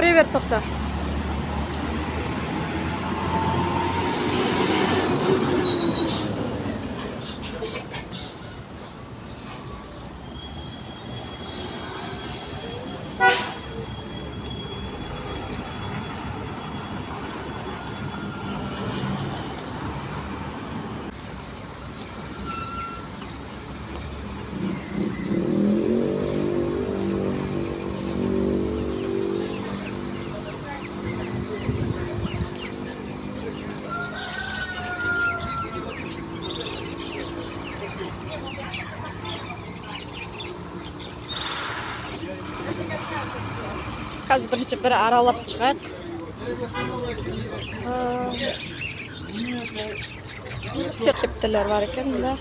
көре бер, тоқта. Қазір бірінші бір аралап шығайық. Все кептілер бар екен, да.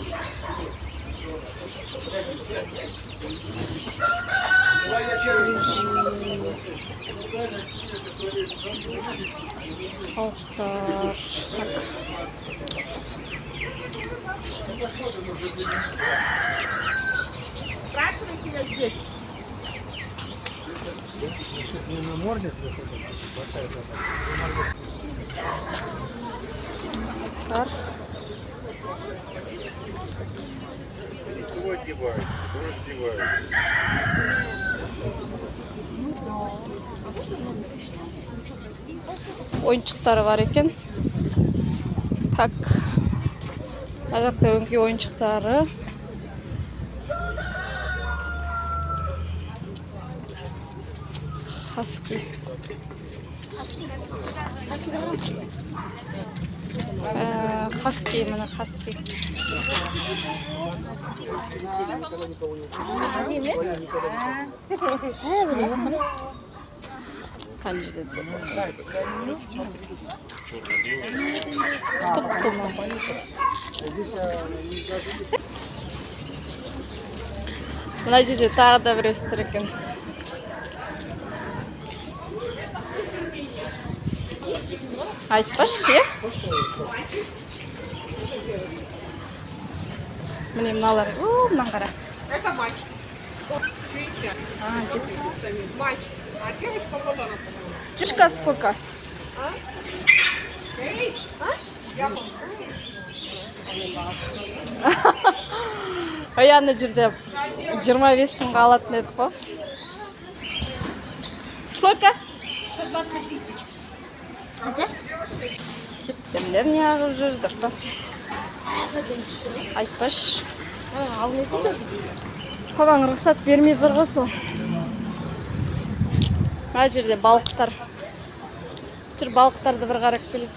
Халықтар. Спрашивайте я здесь. Скар. Ойыншықтары бар екен. Так. Ажақта өңке ойыншықтары. Хаски. Хаски, мына хаски. Қанша десе. Топ-тома. Мына жерде тағы да бір өстір екен. Айтпаш, е? Міне мыналар. Мынан қара. Это мальчик. 60. Жетпіс. Мальчик. А девочка вот она. Жүшка сколько? Эй, я Ой, ана жерде 25 мыңға алатын едік қой. Сколько? 120 тысяч. Кептемдер не ағып жүрдір ба? Айтпаш. Қобаң рұқсат бермейдір ғысу. Мына жерде балықтар. Жүр балықтарды бір қарап келіп.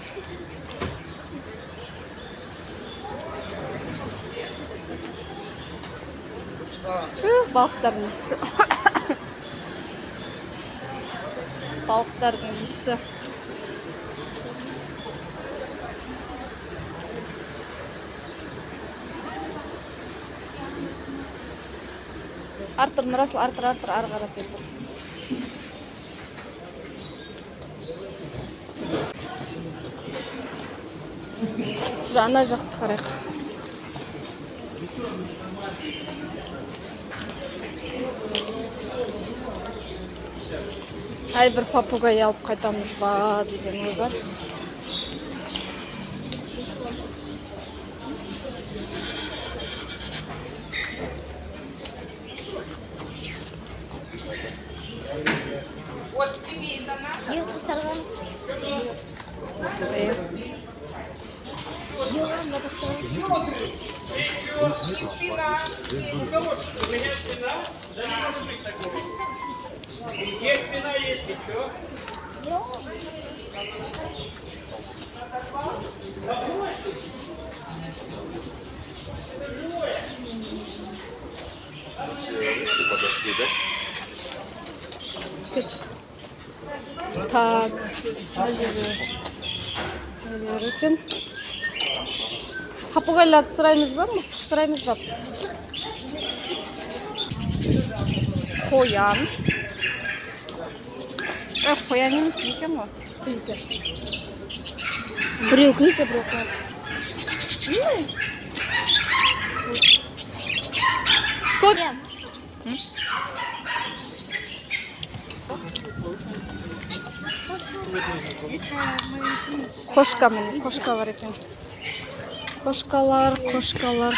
Балықтардың исі. Балықтардың исі. Артыр, Нұрасыл, артыр, ары қарап кетір. Жүр, ана жақты қарайық. Ай, бір папугай алып қайтамыз ба деген ой бар. вот тебе это надо. Yok, sarılırız. Yok, ama da sarılırız. Где спина есть еще? Yok. Подошли, да? Так, екен. Папугайларды сұраймыз ба, мысық сұраймыз ба? Қоян. Қоян емес екен ғой. Tüyse. Buraya koyup da buraya koyup. Сколько? Кошка міне, кошка бар екен. Кошкалар, кошкалар.